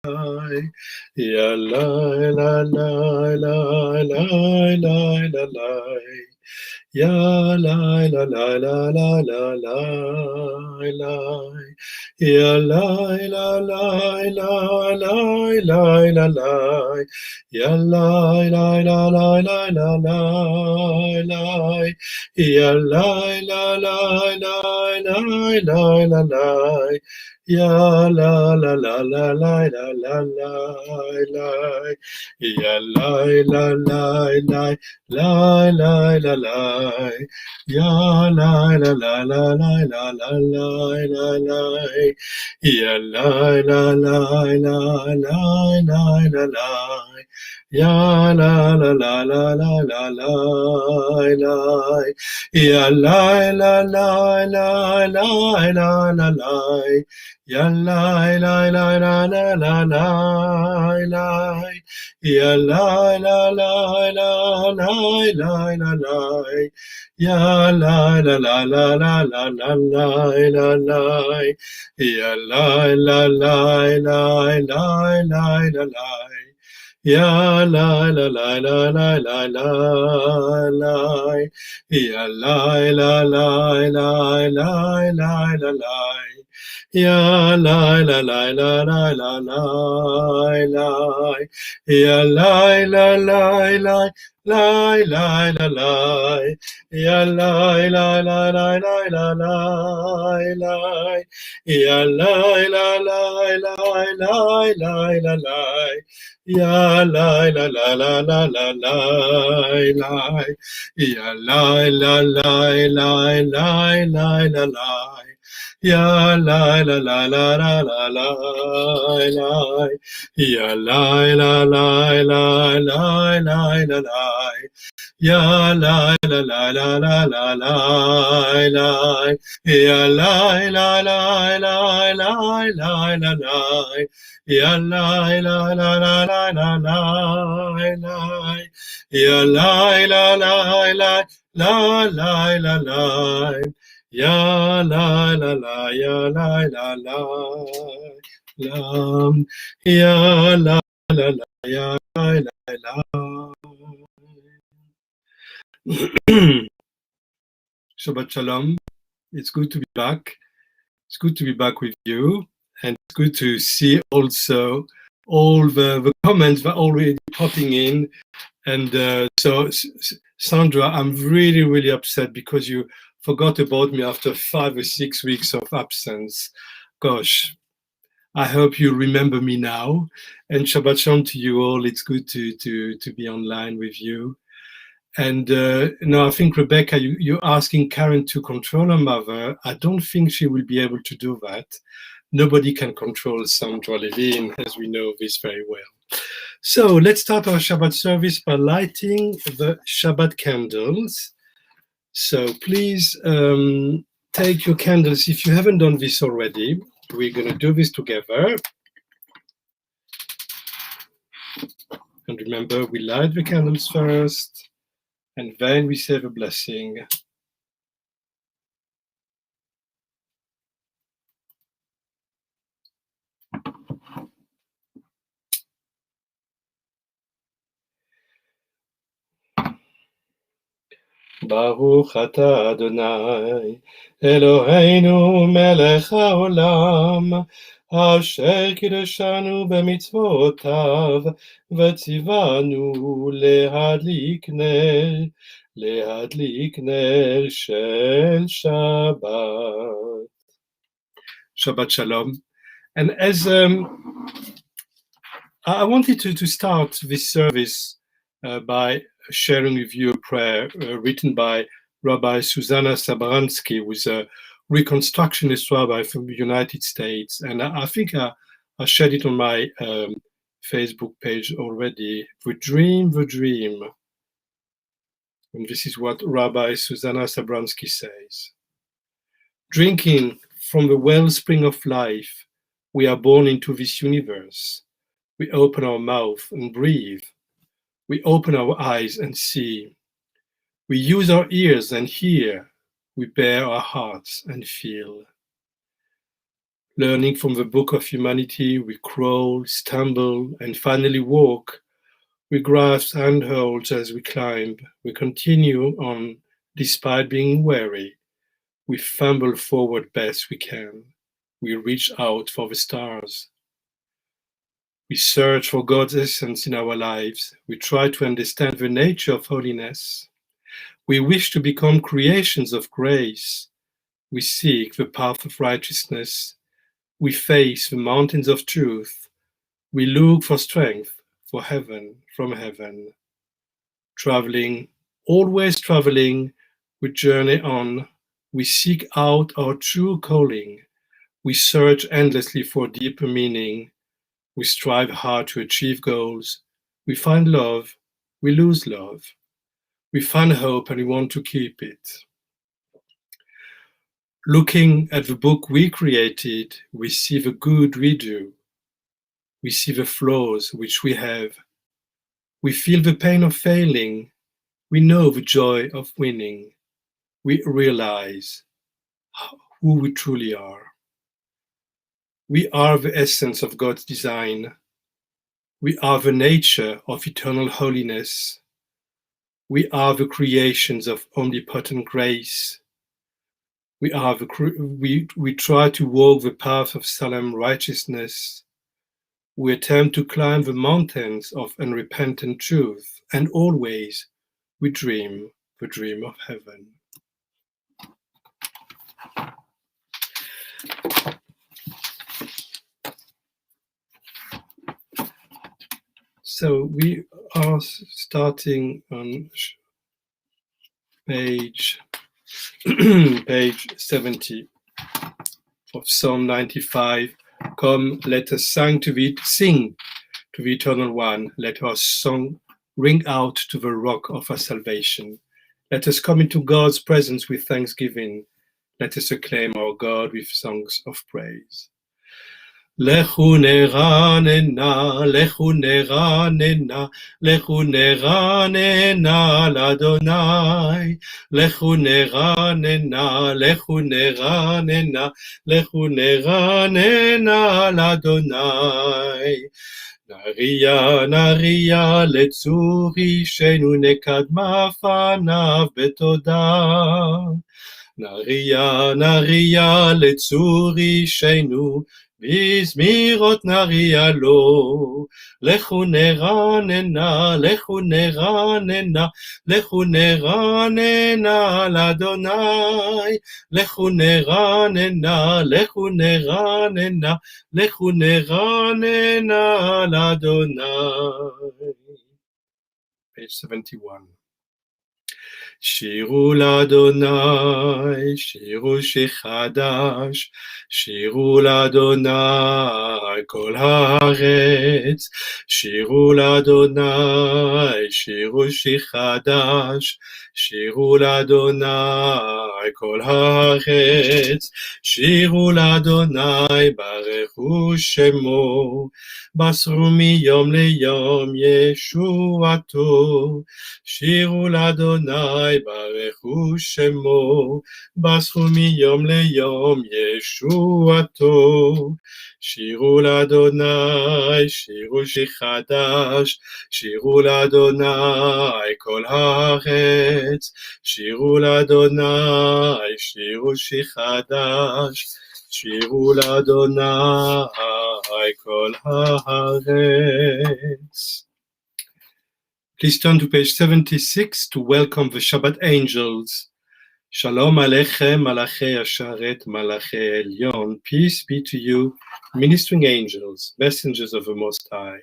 Ya la la la la la la la la. Ya la la la la la la la la. Ya la la la la la la la la. Ya la la la la la la la la. Ya la la la la la la la la. Ya la la la la la la la la la. Ya la la la la la la la la. Ya la la la la la la la la la. Ya la la la la la la la la. Ya la la la la la la la la. Ya la la la la la la la la. Ya la la la la la la la la. Ya la la la la la la la la. Ya la la la la la la la la la la. Ya la la la la la la la la. Ya la la la la la la la la. Ya la la la la la la la la. Ya la la la la la la la la. Ya la la la la la la la la. Ya la la la la la la la la. Ya la la la la la la la la. Ya la la la la la la la la. Ya la la la la la la la la. Ya la la la la la la la la. Ya la la la la la la la la. Ya la la la la la la la la. Ya la la la la la la la la. Ya la la la la la la la la. Ya la la la la la la la la. Ya la la la ya la la la la. Ya la la la ya la la la. Shabbat shalom. It's good to be back. It's good to be back with you, and it's good to see also all the comments that are already popping in. And so, Sandra, I'm really, really upset because you forgot about me after 5 or 6 weeks of absence. Gosh, I hope you remember me now. And Shabbat shalom to you all. It's good to be online with you. And I think, Rebecca, you're asking Karen to control her mother. I don't think she will be able to do that. Nobody can control Sandra Levine, as we know this very well. So let's start our Shabbat service by lighting the Shabbat candles. So please take your candles. If you haven't done this already, we're going to do this together. And remember, we light the candles first, and then we say the blessing. Baruch atah Adonai, Eloheinu melech haolam, asher kiddushanu b'mitzvotav, v'tzivanu lehadlik ner shel Shabbat. Shabbat shalom. And as I wanted to start this service by sharing with you a prayer written by Rabbi Susanna Sabransky, who is a Reconstructionist rabbi from the United States. And I think I shared it on my Facebook page already. The dream. And this is what Rabbi Susanna Sabransky says. Drinking from the wellspring of life, we are born into this universe. We open our mouth and breathe. We open our eyes and see. We use our ears and hear. We bare our hearts and feel. Learning from the book of humanity, we crawl, stumble, and finally walk. We grasp handholds as we climb. We continue on despite being weary. We fumble forward best we can. We reach out for the stars. We search for God's essence in our lives. We try to understand the nature of holiness. We wish to become creations of grace. We seek the path of righteousness. We face the mountains of truth. We look for strength, for heaven, from heaven. Traveling, always traveling, we journey on. We seek out our true calling. We search endlessly for deeper meaning. We strive hard to achieve goals. We find love. We lose love. We find hope and we want to keep it. Looking at the book we created, we see the good we do. We see the flaws which we have. We feel the pain of failing. We know the joy of winning. We realize who we truly are. We are the essence of God's design. We are the nature of eternal holiness. We are the creations of omnipotent grace. We try to walk the path of solemn righteousness. We attempt to climb the mountains of unrepentant truth, and always we dream the dream of heaven. So we are starting on page 70 of Psalm 95. Come, let us sing to the Eternal One. Let our song ring out to the rock of our salvation. Let us come into God's presence with thanksgiving. Let us acclaim our God with songs of praise. Lechu neranena, lechu neranena, lechu neranena l'Adonai. Lechu neranena, lechu neranena, lechu neranena l'Adonai. Naria, naria, לצור אישנו נקדמה פניו בתודה. נריה, נריה, לצור אישנו, בזמירות נריה לו. לכו נרננה, לכו נרננה, לכו נרננה לאדוני. לכו נרננה, לכו נרננה, לכו נרננה לאדוני. Page 71. שירו לאדוני, שירו שיר חדש, שירו לאדוני כל הארץ, שירו לאדוני, שירו שיר חדש, שירו לאדוני כל הארץ, שירו לאדוני ברכו שמו, מסרו מיום ליום ישועתו, שירו לאדוני ברכו שמו, מסרו מיום ליום ישועתו, שירו לאדוני, שירו שיר חדש, שירו לאדוני כל הארץ, שירו לאדוני, שירו שיר חדש, שירו לאדוני כל הארץ. Please turn to page 76 to welcome the Shabbat angels. Shalom Aleichem, Malachi Asharet, Malachi Elyon. Peace be to you, ministering angels, messengers of the Most High,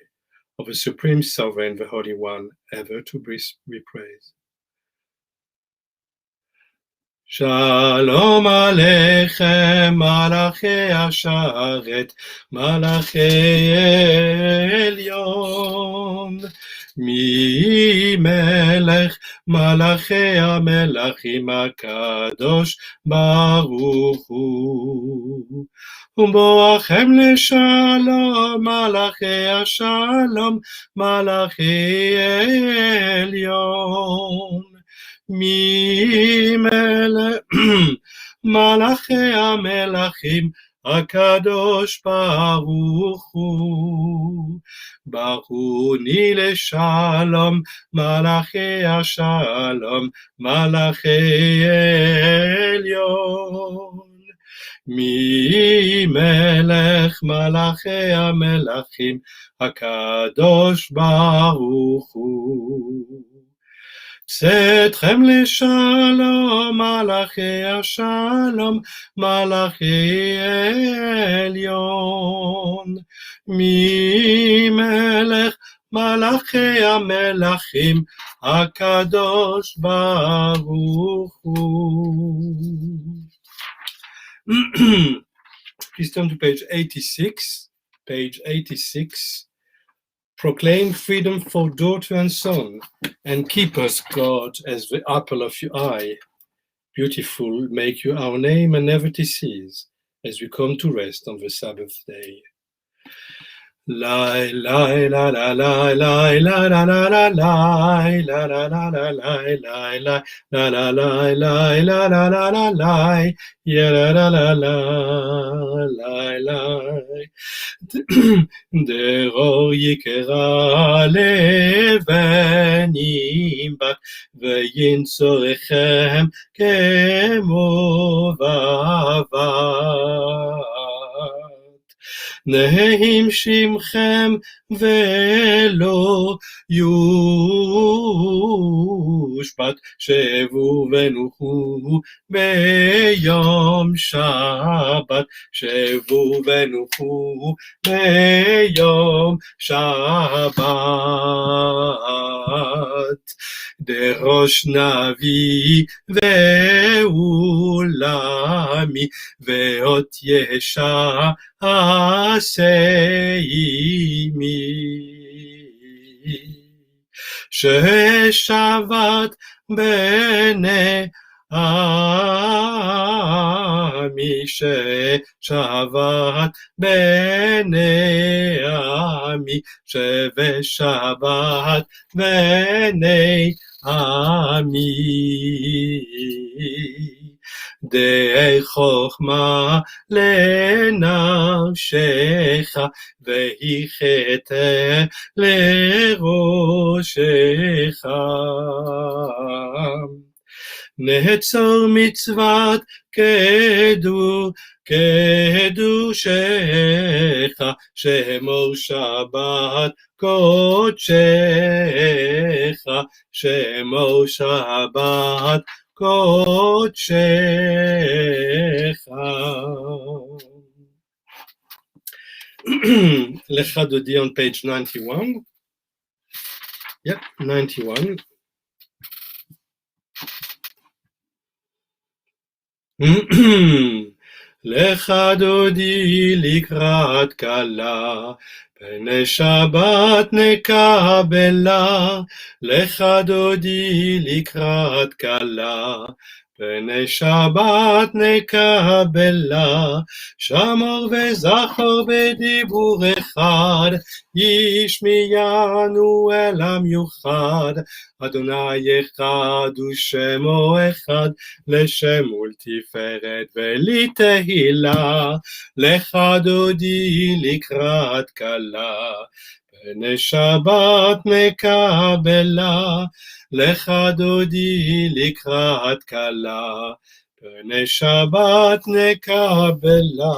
of the Supreme Sovereign, the Holy One, ever to be praised. Shalom Aleichem, Malachi Asharet, Malachi Elyon. Mi melech malachi המלכים הקדוש ברוך הוא. ובואכם לשלום מלאכי השלום מלאכי עליון. מי מלך מלאכי המלכים הקדוש ברוך הוא. ברוני לשלום, מלאכי השלום, מלאכי עליון. מי מלך מלאכי המלכים, הקדוש ברוך הוא. צאתכם לשלום, מלאכי השלום, מלאכי עליון. מי מלך מלאכי המלכים, הקדוש ברוך הוא. Please turn to page 86. Page 86. Proclaim freedom for daughter and son, and keep us, God, as the apple of your eye. Beautiful make you our name and never to cease, as we come to rest on the Sabbath day. Lie, lie, la la la lie, la la la la lie, la la la la lie, lie, lie, la la la lie, la la la la lie, yeah la la la la lie, lie. דרור יקרא לבנים בת, וינצורכם כמו בבת. נהים שמכם ולא יושבת, שבו ונוחו ביום שבת, שבו ונוחו ביום שבת. דרוש נביא ועולמי, ואות ישע עשיימי, ששבת בני עמי, ששבת בני עמי, שבשבת בני עמי. דעי חוכמה לנפשך, והיא חטא לראשך. נעצור מצוות קדושך, שמור שבת קודשך, שמור שבת קודשך. לך דודי on page 91. Yep, 91. לך דודי לקראת כלה, פני שבת נקבלה. לך דודי לקראת כלה, פני שבת נקבלה. שמור וזכור בדיבור אחד, ישמיענו אל המיוחד. אדוני אחד ושמו אחד, לשם ולתפארת ולתהילה. לך דודי לקראת כלה, פני שבת נקבלה. לך דודי לקראת כלה, פני שבת נקבלה.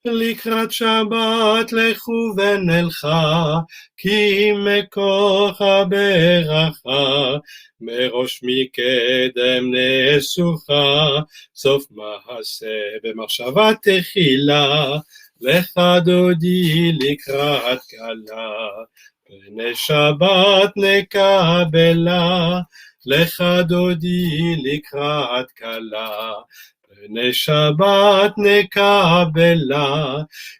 לקראת שבת לכו ונלכה, כי מכוח הברכה. מראש מקדם נשוכה, סוף מעשה במחשבה תחילה. לך דודי לקראת כלה, פני שבת נקבלה. לך דודי לקראת כלה, פני שבת נקבלה.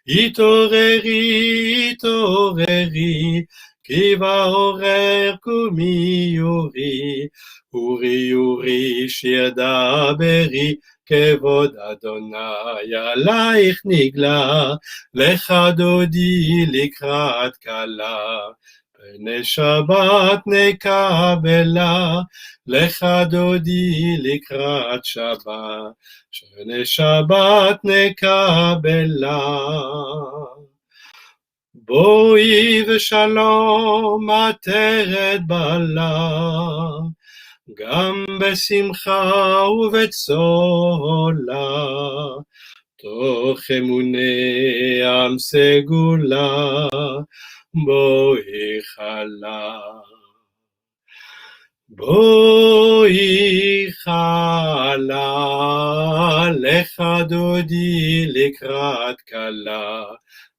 התעוררי, התעוררי, כי בעורר קומי אורי. אורי אורי שיר דברי, כבוד אדוני עלייך נגלה. לך דודי לקראת כלה, פני שבת נקבלה, לך דודי לקראת שבת, פני שבת נקבלה. בואי ושלום עטרת בלה, גם בשמחה ובצולה, תוך אמוני עם סגולה, בואי חלה. בואי חלה, לך דודי לקראת כלה,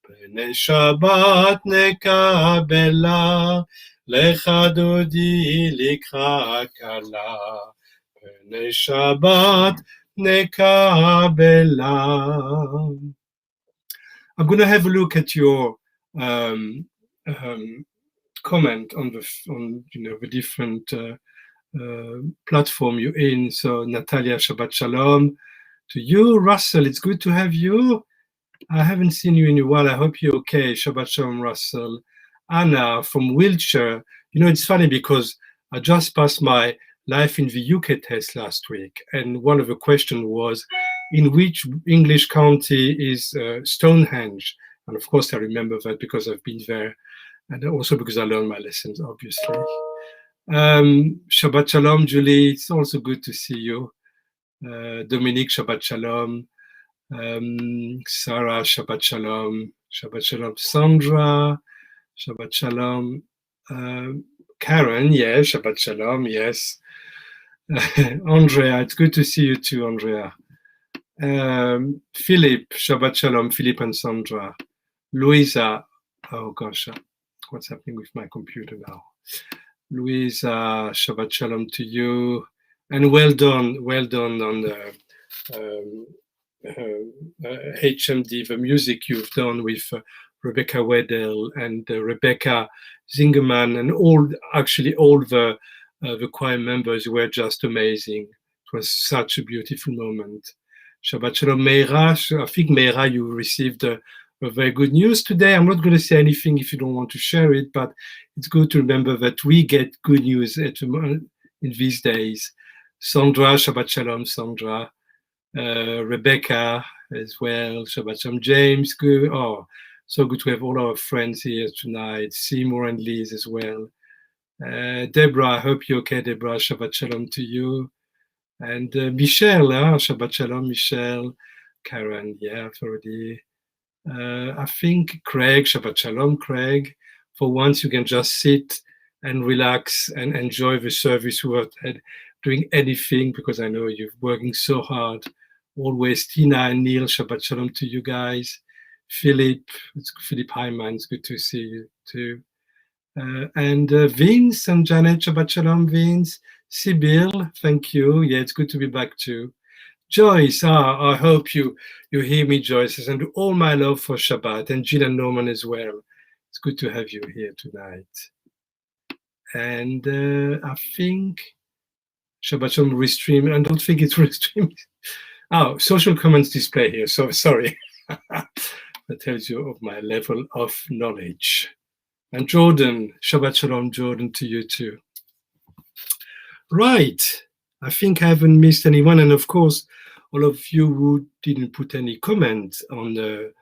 פני שבת נקבלה, לך דודי לקראת כלה, פני שבת נקבלה. I'm going to have a look at your comment on the different platform you're in. So Natalia, Shabbat Shalom to you. Russell, it's good to have you. I haven't seen you in a while. I hope you're okay. Shabbat Shalom, Russell. Anna from Wiltshire. It's funny because I just passed my Life in the UK test last week, and one of the questions was, in which English county is Stonehenge? And of course I remember that because I've been there, and also because I learned my lessons, obviously. Shabbat Shalom, Julie. It's also good to see you. Dominique, Shabbat Shalom. Sarah, Shabbat Shalom. Shabbat Shalom. Sandra, Shabbat Shalom. Karen, yes, Shabbat Shalom, yes. Andrea, it's good to see you too, Andrea. Philip, Shabbat Shalom, Philip and Sandra. Louisa, oh gosh, what's happening with my computer now? Louisa, Shabbat Shalom to you. And well done on the HMD, the music you've done with Rebecca Weddell and Rebecca Zingerman, and all the choir members were just amazing. It was such a beautiful moment. Shabbat Shalom, Meira. I think, Meira, you received a very good news today. I'm not going to say anything if you don't want to share it, but it's good to remember that we get good news in these days. Sandra, Shabbat Shalom, Sandra. Rebecca as well, Shabbat Shalom. James, good. Oh, so good to have all our friends here tonight. Seymour and Liz as well. Deborah, I hope you're okay, Deborah. Shabbat Shalom to you. And Michelle, Shabbat Shalom, Michelle. Karen, yeah, I've already. I think Craig, Shabbat Shalom, Craig. For once, you can just sit and relax and enjoy the service without doing anything, because I know you're working so hard. Always. Tina and Neil, Shabbat Shalom to you guys. Philip Hyman, it's good to see you too. And Vince and Janet, Shabbat Shalom, Vince. Sibyl, thank you. Yeah, it's good to be back too. Joyce, I hope you hear me, Joyce, and all my love for Shabbat, and Jill and Norman as well. It's good to have you here tonight. And I think Shabbat Shalom restream. I don't think it's restream. Oh, social comments display here. So sorry. That tells you of my level of knowledge. And Jordan, Shabbat Shalom, Jordan, to you too. Right. I think I haven't missed anyone. And of course, all of you who didn't put any comments on the,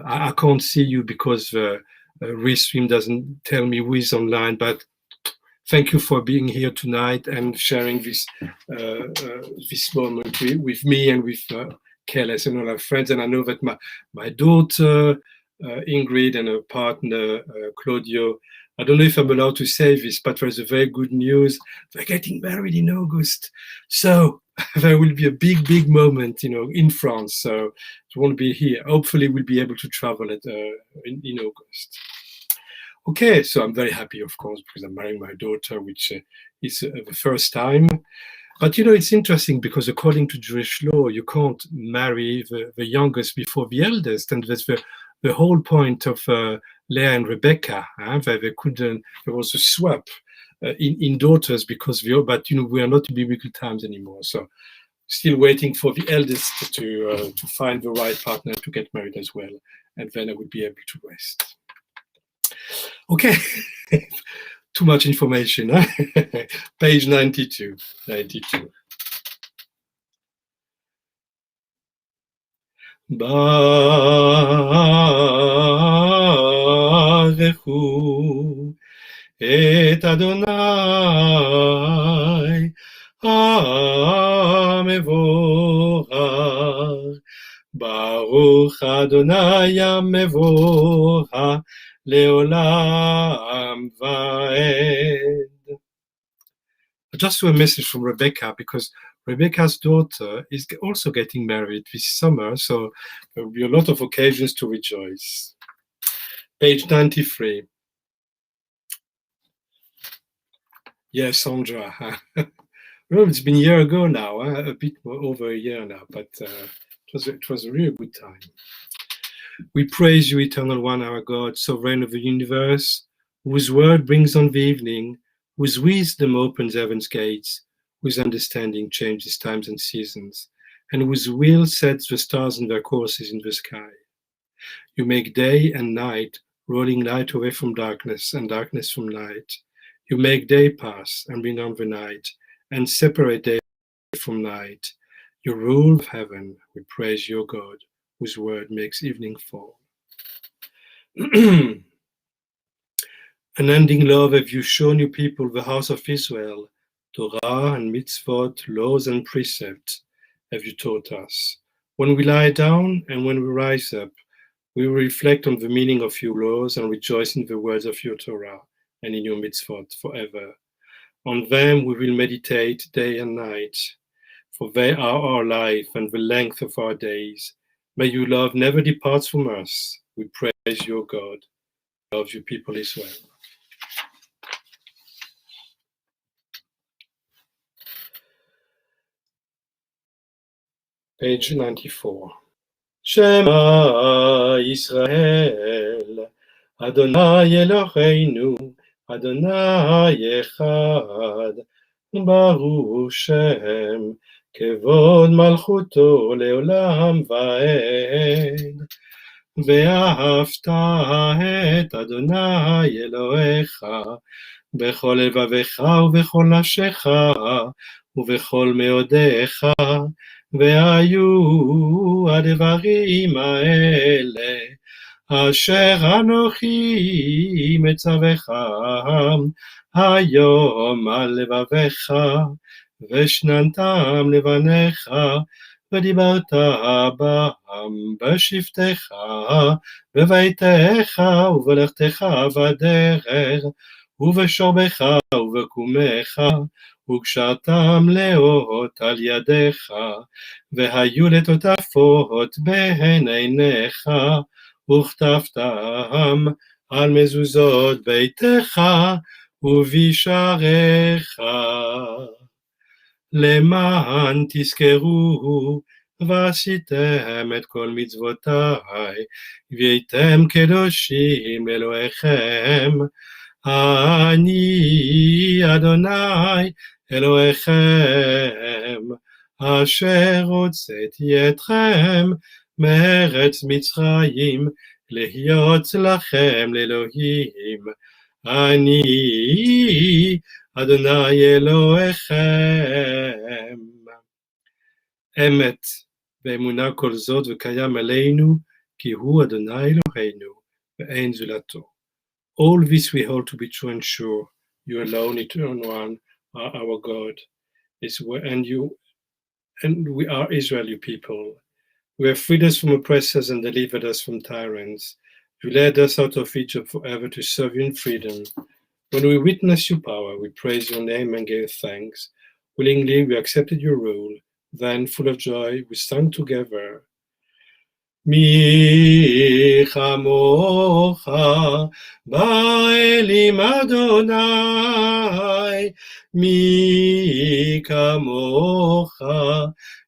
I can't see you because the restream doesn't tell me who is online, but thank you for being here tonight and sharing this this moment with me and with Keles and all our friends. And I know that my daughter, Ingrid, and her partner, Claudio, I don't know if I'm allowed to say this, but there's a very good news. They're getting married in August. So there will be a big, big moment, in France. So it won't be here. Hopefully we'll be able to travel in August. Okay, so I'm very happy, of course, because I'm marrying my daughter, which is the first time. But, it's interesting because according to Jewish law, you can't marry the youngest before the eldest. And that's the whole point of Leah and Rebecca. They couldn't, there was a swap in daughters because we are not in biblical times anymore. So still waiting for the eldest to find the right partner to get married as well. And then I would be able to rest. Okay, too much information, huh? Page 92. Baruchu et Adonai HaMevorach. Baruch Adonai HaMevorach Leolam Vaed. Just a message from Rebecca, because Rebecca's daughter is also getting married this summer, so there will be a lot of occasions to rejoice. Page 93. Yes, Sandra. Well, it's been a year ago now, a bit over a year now, but it was a really good time. We praise you, Eternal One, our God, Sovereign of the universe, whose word brings on the evening, whose wisdom opens heaven's gates, whose understanding changes times and seasons, and whose will sets the stars in their courses in the sky. You make day and night, rolling light away from darkness and darkness from light. You make day pass and bring on the night, and separate day from night. You rule of heaven, we praise your God, whose word makes evening fall. Unending love have you shown your people, the house of Israel. Torah and mitzvot, laws and precepts have you taught us. When we lie down and when we rise up, we will reflect on the meaning of your laws and rejoice in the words of your Torah and in your mitzvot forever. On them we will meditate day and night, for they are our life and the length of our days. May your love never depart from us. We praise your God. Love you, people Israel. Page 94. Shema Israel, Adonai Eloheinu, Adonai Echad, Baruch Shem, Kevod Malchuto Leolam Vaed. ואהבת את אדוני אלוהיך בכל לבביך ובכל נפשך ובכל מאודיך, והיו הדברים האלה אשר אנוכי מצווך היום על לבביך, ושננתם לבניך, ודיברת בם בשבתך, בביתך ובלכתך בדרך, ובשורבך ובקומך, וקשרתם לאות על ידיך, והיו לטוטפות בין עיניך, וכתבתם על מזוזות ביתך ובשעריך. למען תזכרו ועשיתם את כל מצוותיי, והייתם קדושים אלוהיכם. אני אדוני אלוהיכם, אשר הוצאתי אתכם מארץ מצרים, להיות לכם לאלוהים. אני אדוני אלוהיכם. אמת ואמונה כל זאת וקיים עלינו, כי הוא אדוני אלוהינו ואין זולתו. All this we hold to be true and sure. You alone, Eternal One, are our God. And we are Israel, your people. You have freed us from oppressors and delivered us from tyrants. You led us out of Egypt forever to serve you in freedom. When we witness your power, we praise your name and give thanks. Willingly, we accepted your rule. Then, full of joy, we sang together. מי כמוך באלים אדוני, מי כמוך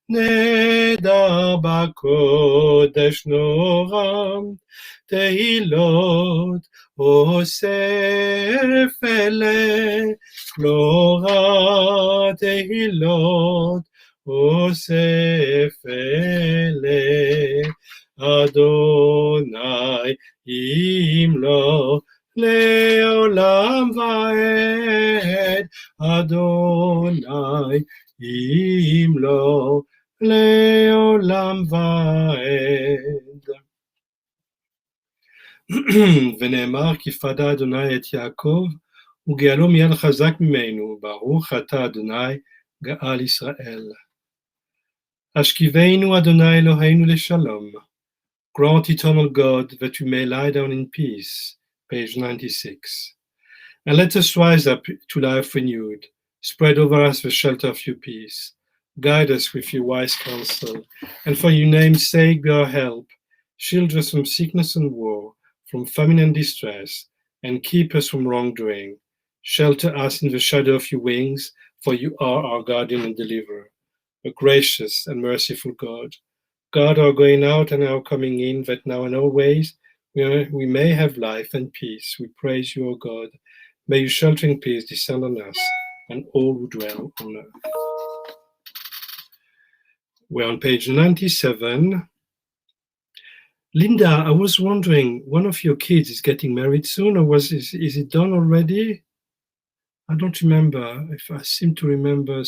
נדר בקודש נורם, תהילות אוסף אלה, נורא תהילות אוסף אלה. אדוני ימלוך לעולם ועד, אדוני ימלוך לעולם ועד. ונאמר כי פדה אדוני את יעקב, וגאלו מיד חזק ממנו, ברוך אתה אדוני גאל ישראל. השכיבנו אדוני אלוהינו לשלום. Grant, eternal God, that we may lie down in peace. Page 96. And let us rise up to life renewed. Spread over us the shelter of your peace. Guide us with your wise counsel, and for your name's sake be our help. Shield us from sickness and war, from famine and distress, and keep us from wrongdoing. Shelter us in the shadow of your wings, for you are our guardian and deliverer, a gracious and merciful God. God, our going out and our coming in, that now and always we may have life and peace. We praise you, O God. May your sheltering peace descend on us and all who dwell on earth. We're on page 97. Linda, I was wondering, one of your kids is getting married soon, or is it done already? I don't remember. If I seem to remember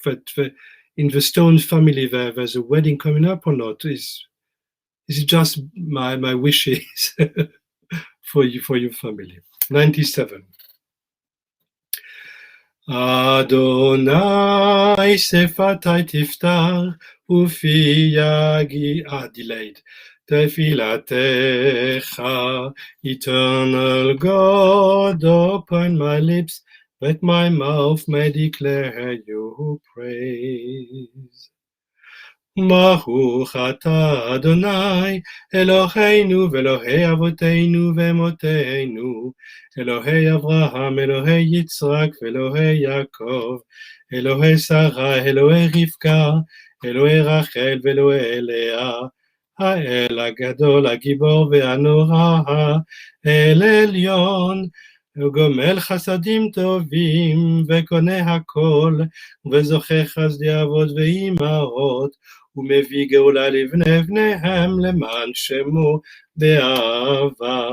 that in the Stone family there's a wedding coming up or not? Is it just my wishes for your family? 97. Adonai sefatai tiftar ufi yagi delayed. Tefilatecha, eternal God, open my lips, that my mouth may declare your praise. Baruch atah Adonai, Eloheinu ve'Elohei avoteinu ve'emoteinu, Elohei Avraham, Elohei Yitzrak, ve'Elohei Yaakov, Elohei Sarah, Elohei Rivka, Elohei Rachel ve'Elohei Leah, האל הגדול, הגיבור והנורא, אל עליון, וגומל חסדים טובים, וקונה הכל, וזוכה חסדי אבות ואימהות, ומביא גאולה לבני בניהם, למען שמו באהבה,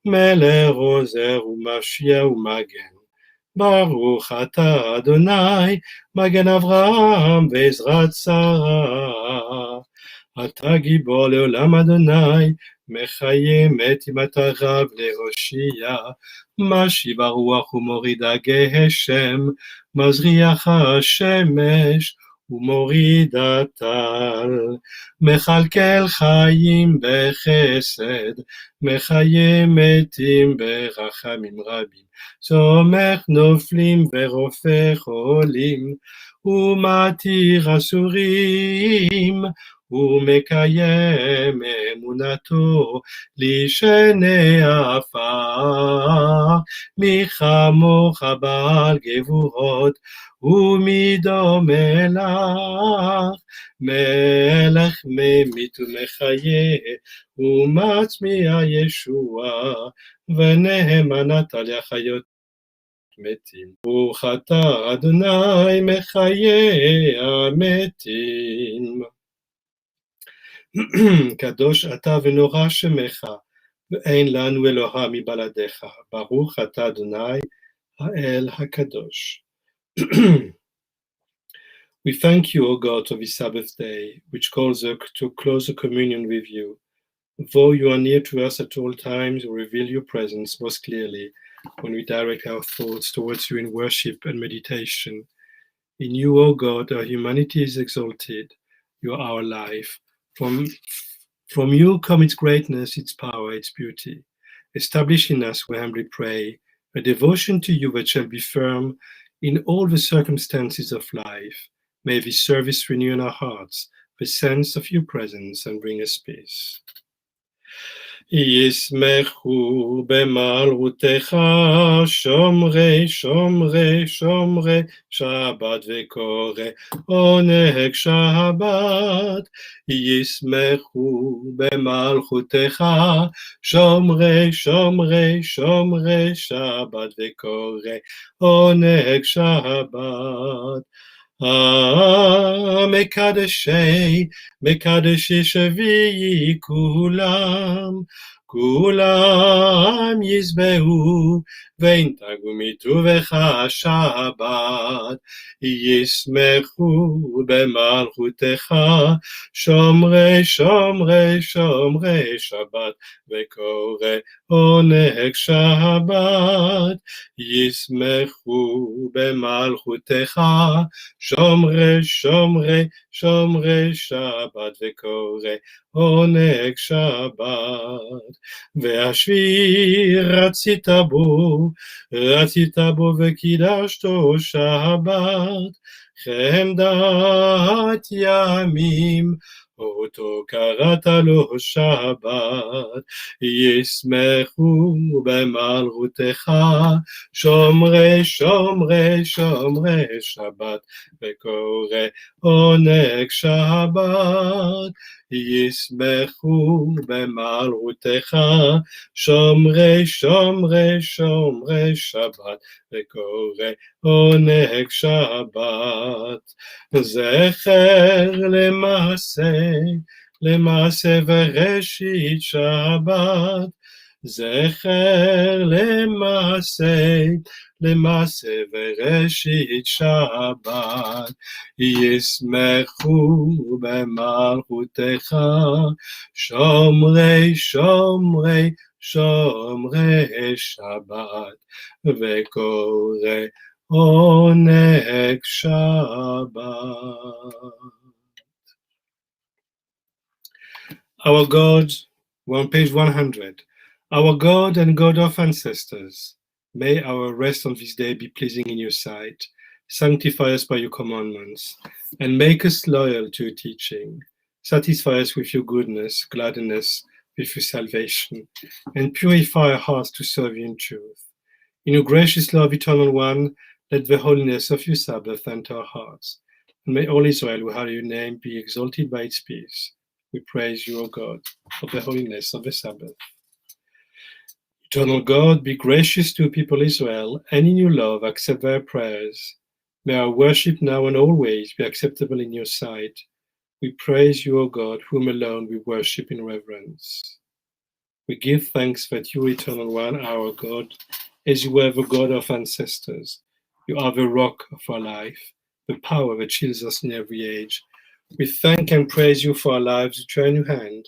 מלך עוזר ומשיע ומגן. ברוך אתה אדוני, מגן אברהם ועזרת שרה. אתה גיבור לעולם אדוני, מחיה מת אם אתה רב להושיע, משיב הרוח ומוריד הגשם, מזריח השמש ומוריד הטל, מכלכל חיים בחסד, מחיה מתים ברחמים רבים, סומך נופלים ורופא חולים, ומתיר אסורים, ומקיים אמונתו לשני עפר, מי כמוך בעל גבורות ומדומה לך, מלך ממית ומחיה ומצמיע ישועה, ונאמנת על החיות מתים. ברוך אתה אדוני מחיה המתים. קדוש אתה ונורא שמך, ואין לנו אלוה מבלעדיך. ברוך אתה אדוני האל הקדוש. We thank you, O God, for this Sabbath day, which calls us to closer communion with you. Though you are near to us at all times, you reveal your presence most clearly when we direct our thoughts towards you in worship and meditation. In you, O God, our humanity is exalted. You are our life. From you come its greatness, its power, its beauty. Establish in us, we humbly pray, a devotion to you that shall be firm in all the circumstances of life. May this service renew in our hearts the sense of your presence and bring us peace. ישמחו במלכותך שומרי שומרי שומרי שבת וקורא עונג שבת. ישמחו במלכותך שומרי שומרי שומרי שבת וקורא עונג שבת. מקדשי שביעי כולם, כולם ישבעו וינתגו מטובך שבת, ישמחו במלכותך שומרי שומרי שומרי שבת, וקורא עונג שבת. ישמחו במלכותך שומרי שומרי שומרי שבת, וקורא עונג שבת. והשביעי רצית בו וקידשתו שבת, חמדת ימים אותו קראת לו שבת. ישמחו במלכותך שומרי שומרי שומרי שבת, וקורא עונג שבת. ישמחו במלכותך שומרי שומרי שומרי שבת, וקורא עונג שבת. זכר למעשה וראשית שבת, זכר למעשה וראשית שבת. ישמחו במלכותך שומרי שומרי שומרי שבת, וקורא עונג שבת. Our God, on page 100, our God and God of ancestors, may our rest on this day be pleasing in your sight. Sanctify us by your commandments, and make us loyal to your teaching. Satisfy us with your goodness, gladden us with your salvation, and purify our hearts to serve you in truth. In your gracious love, eternal one, let the holiness of your Sabbath enter our hearts, and may all Israel who hallow your name be exalted by its peace. We praise you, O God, for the holiness of the Sabbath. Eternal God, be gracious to people Israel, and in your love accept their prayers. May our worship now and always be acceptable in your sight. We praise you, O God, whom alone we worship in reverence. We give thanks that you, Eternal One, our God, as you were the God of ancestors. You are the rock of our life, the power that shields us in every age. We thank and praise you for our lives which are in your hand,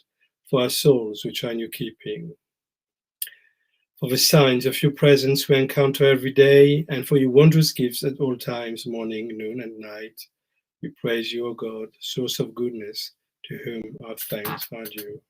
for our souls which are in your keeping, for the signs of your presence we encounter every day, and for your wondrous gifts at all times, morning, noon, and night. We praise you, O God, source of goodness, to whom our thanks are due.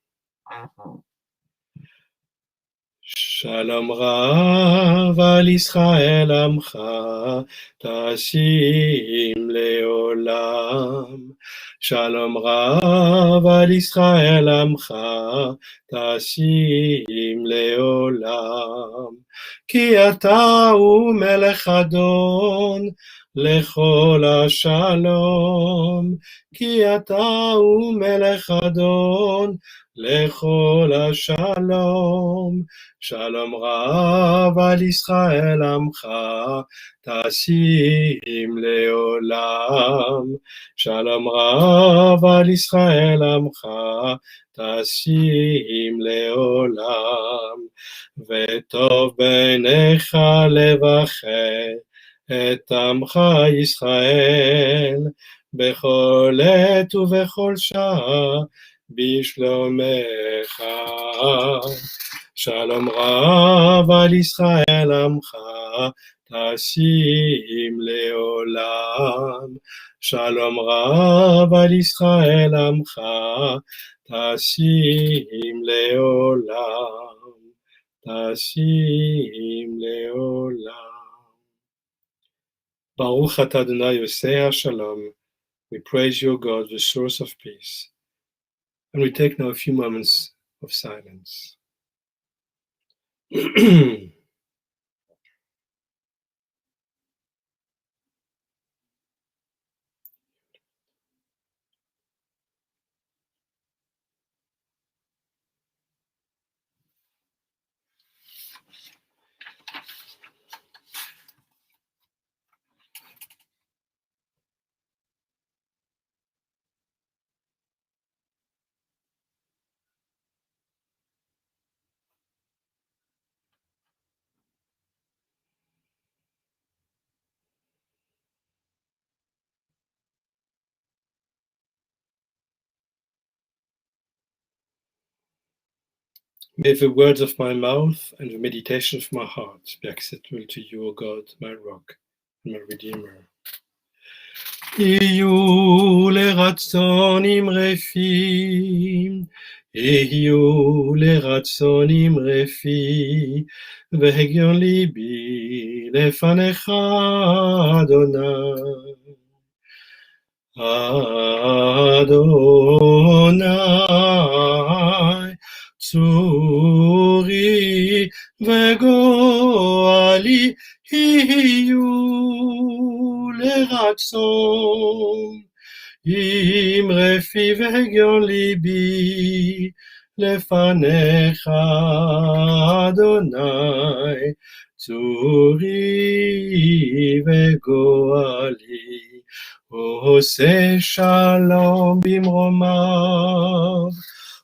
Shalom Rav al Israel Amcha Tasim Leolam. Shalom Rav al Israel Amcha Tasim Leolam. Ki ata hu melech adon lechol hashalom. Ki ata hu melech adon lechol hashalom. Shalom Rav al Israel Amcha Tasim Leolam. Shalom Rav al Israel Amcha Tasim Leolam. V'tov b'necha levacher et Amcha Yisrael bechol et ubechol shah bishlomecha. Shalom Rav al Israel Amcha Tasim Leolam. Shalom Rav al Israel Amcha Tasim Leolam. Tasim Leolam. Baruch atah Adonai Yosei Shalom. We praise you, God, the source of peace. And we take now a few moments of silence. May the words of my mouth and the meditation of my heart be acceptable to you, O God, my rock and my redeemer. יהיו לרצון אמרפי, יהיו לרצון אמרפי, והגיון ליבי לפניך, אדוני. אדוני, צורי וגואלי יהיו לרצון, אמרפי והגיון ליבי לפניך, אדוני, צורי וגואלי. עושה שלום במרומיו,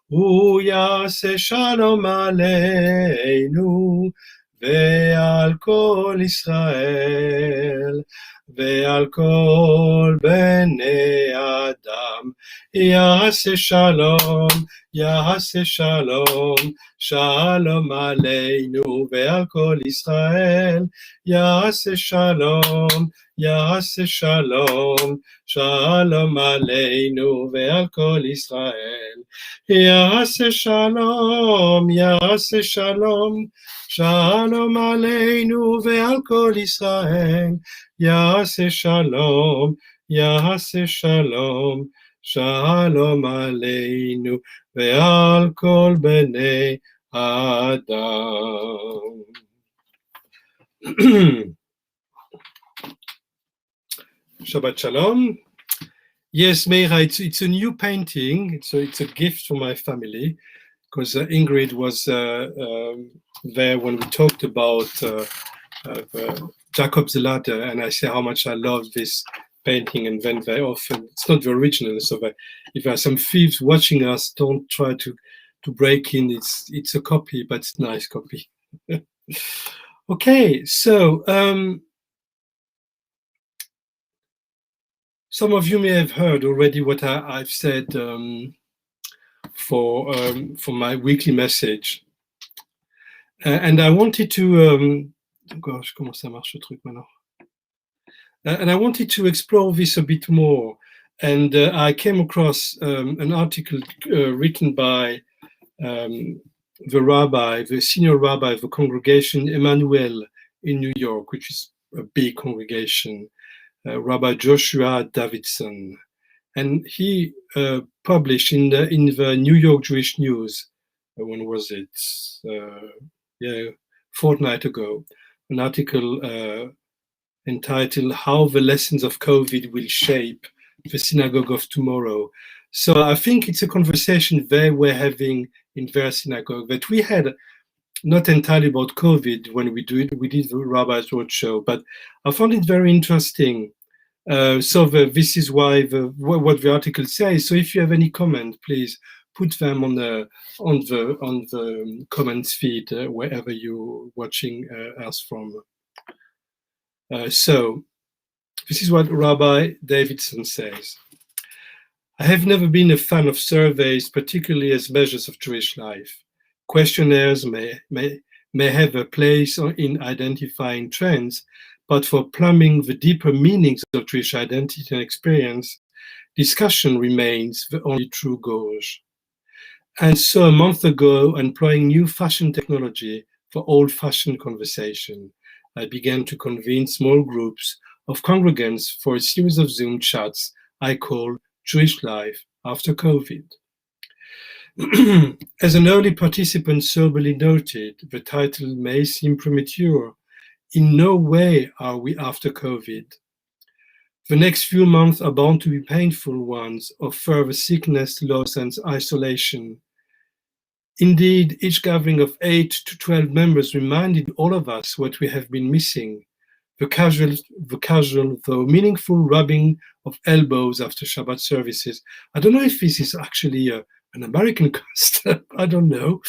הוא יעשה שלום עלינו ועל כל ישראל ועל כל בני אדם. יעשה שלום, יעשה שלום, שלום עלינו ועל כל ישראל. יעשה שלום, יעשה שלום, שלום עלינו ועל כל ישראל. יעשה שלום, יעשה שלום, שלום עלינו ועל כל ישראל. יעשה שלום, יעשה שלום, שלום עלינו ועל כל בני האדם. Shabbat shalom. Yes, Meira, it's a new painting. It's a gift for my family, because Ingrid was there when we talked about Jacob's Ladder, and I say how much I love this painting, and then very often it's not the original, so if there are some thieves watching us, don't try to break in. It's a copy, but it's a nice copy. Okay, so some of you may have heard already what I've said for my weekly message, and I wanted to gosh, comment ça marche ce truc maintenant? And I wanted to explore this a bit more, and I came across an article written by the senior rabbi of the congregation Emmanuel in New York, which is a big congregation, Rabbi Joshua Davidson, and he published in the New York Jewish News. When was it? Fortnight ago, an article entitled "How the Lessons of COVID Will Shape the Synagogue of Tomorrow." So I think it's a conversation they were having in their synagogue that we had, not entirely about COVID when we did the Rabbi's Roadshow, but I found it very interesting. This is why what the article says. So if you have any comment, please put them on the comments feed wherever you're watching us from. So this is what Rabbi Davidson says. I have never been a fan of surveys, particularly as measures of Jewish life. Questionnaires may have a place in identifying trends, but for plumbing the deeper meanings of Jewish identity and experience, discussion remains the only true gauge. And so a month ago, employing new fashion technology for old-fashioned conversation, I began to convene small groups of congregants for a series of Zoom chats I call Jewish Life After COVID. As an early participant soberly noted, the title may seem premature. In no way are we after COVID. The next few months are bound to be painful ones of further sickness, loss, and isolation. Indeed, each gathering of 8 to 12 members reminded all of us what we have been missing, the casual though meaningful rubbing of elbows after Shabbat services. I don't know if this is actually an American custom, I don't know,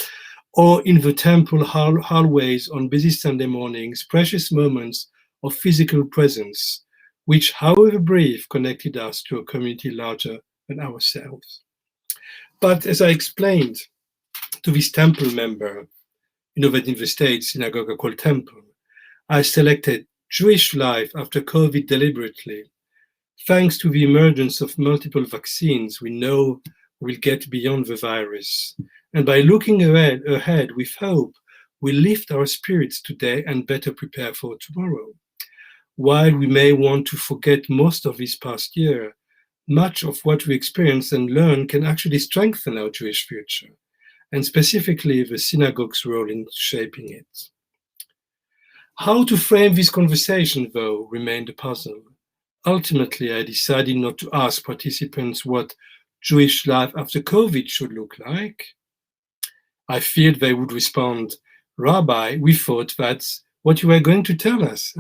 or in the temple hallways on busy Sunday mornings, precious moments of physical presence, which, however brief, connected us to a community larger than ourselves. But as I explained, to this temple member, that in the States, synagogue are called temple. I selected Jewish life after COVID deliberately. Thanks to the emergence of multiple vaccines, we know we'll get beyond the virus. And by looking ahead with hope, we lift our spirits today and better prepare for tomorrow. While we may want to forget most of this past year, much of what we experience and learn can actually strengthen our Jewish future, and specifically the synagogue's role in shaping it. How to frame this conversation, though, remained a puzzle. Ultimately, I decided not to ask participants what Jewish life after COVID should look like. I feared they would respond, "Rabbi, we thought that's what you were going to tell us."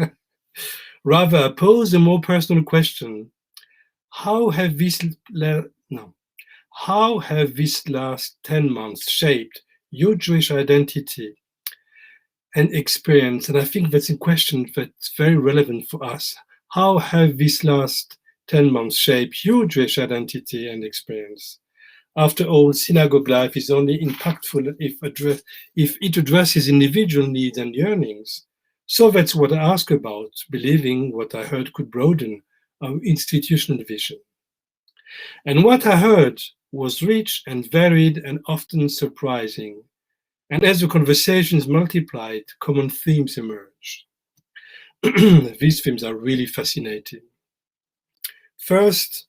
Rather, I posed a more personal question. How have these last 10 months shaped your Jewish identity and experience? And I think that's a question that's very relevant for us. How have these last 10 months shaped your Jewish identity and experience? After all, synagogue life is only impactful if it addresses individual needs and yearnings. So that's what I ask about, believing what I heard could broaden our institutional vision. And what I heard was rich and varied and often surprising. And as the conversations multiplied, common themes emerged. These themes are really fascinating. First,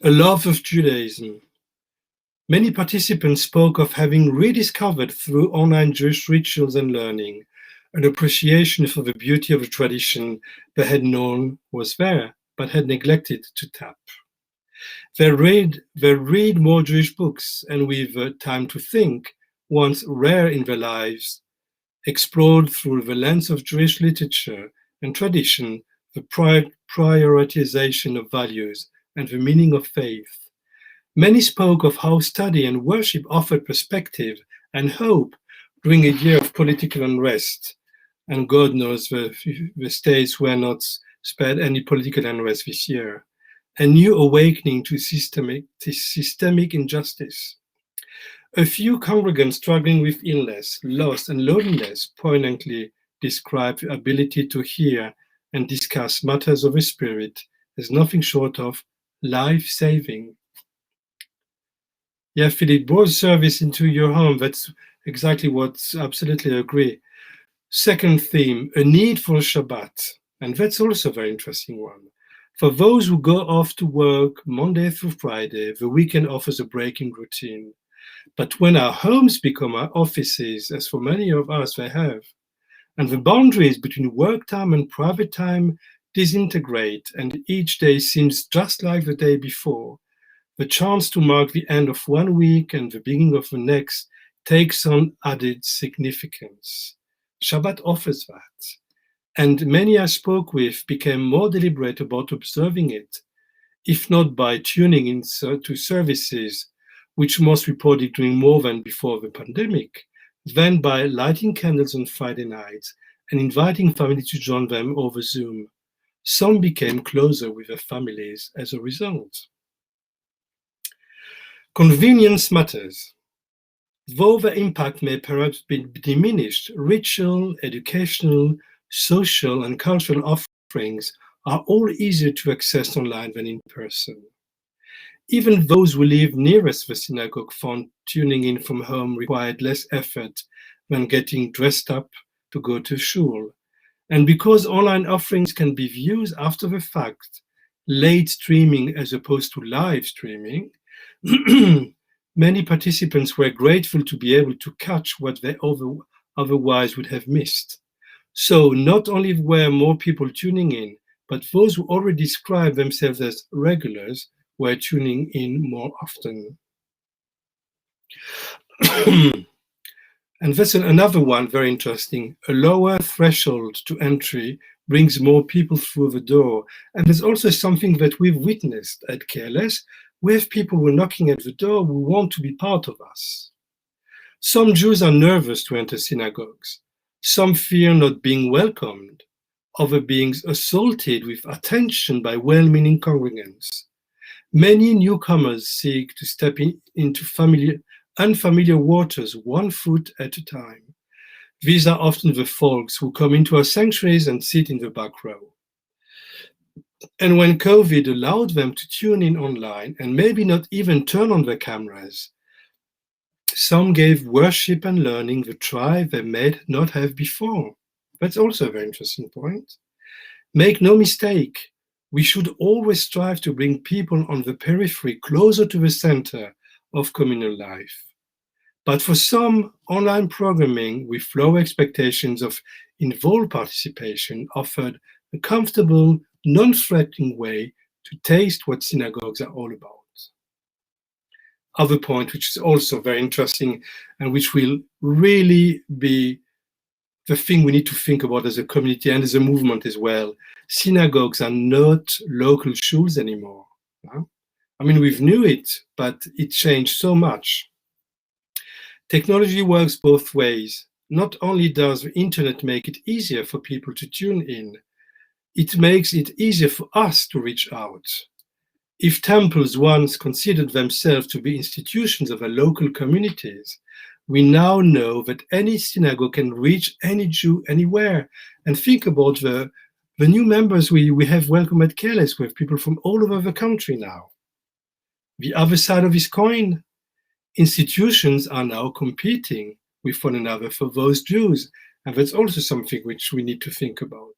a love of Judaism. Many participants spoke of having rediscovered through online Jewish rituals and learning an appreciation for the beauty of a tradition they had known was there, but had neglected to tap. They read more Jewish books, and with time to think, once rare in their lives, explored through the lens of Jewish literature and tradition the prioritization of values and the meaning of faith. Many spoke of how study and worship offered perspective and hope during a year of political unrest. And God knows the states were not spared any political unrest this year. A new awakening to systemic injustice. A few congregants struggling with illness, loss, and loneliness poignantly describe the ability to hear and discuss matters of the spirit as nothing short of life-saving. Yeah, Philip, brought service into your home. That's exactly what, absolutely agree. Second theme, a need for Shabbat. And that's also a very interesting one. For those who go off to work Monday through Friday, the weekend offers a breaking routine. But when our homes become our offices, as for many of us they have, and the boundaries between work time and private time disintegrate, and each day seems just like the day before, the chance to mark the end of one week and the beginning of the next takes on added significance. Shabbat offers that. And many I spoke with became more deliberate about observing it, if not by tuning in to services, which most reported doing more than before the pandemic, then by lighting candles on Friday nights and inviting family to join them over Zoom. Some became closer with their families as a result. Convenience matters. Though the impact may perhaps be diminished, ritual, educational, social, and cultural offerings are all easier to access online than in person. Even those who live nearest the synagogue found tuning in from home required less effort than getting dressed up to go to shul. And because online offerings can be viewed after the fact, late streaming as opposed to live streaming, many participants were grateful to be able to catch what they otherwise would have missed. So not only were more people tuning in, but those who already describe themselves as regulars were tuning in more often. And that's another one very interesting. A lower threshold to entry brings more people through the door. And there's also something that we've witnessed at KLS. We have people who are knocking at the door who want to be part of us. Some Jews are nervous to enter synagogues. Some fear not being welcomed, other being assaulted with attention by well-meaning congregants. Many newcomers seek to step into unfamiliar waters, 1 foot at a time. These are often the folks who come into our sanctuaries and sit in the back row. And when COVID allowed them to tune in online and maybe not even turn on their cameras, some gave worship and learning the try they may not have before. That's also a very interesting point. Make no mistake, we should always strive to bring people on the periphery closer to the center of communal life. But for some, online programming with low expectations of involved participation offered a comfortable, non-threatening way to taste what synagogues are all about. Other point, which is also very interesting and which will really be the thing we need to think about as a community and as a movement as well. Synagogues are not local shuls anymore. I mean, we knew it, but it changed so much. Technology works both ways. Not only does the internet make it easier for people to tune in, it makes it easier for us to reach out. If temples once considered themselves to be institutions of their local communities, we now know that any synagogue can reach any Jew anywhere. And think about the new members we have welcomed at KLS. We have people from all over the country now. The other side of this coin, institutions are now competing with one another for those Jews. And that's also something which we need to think about.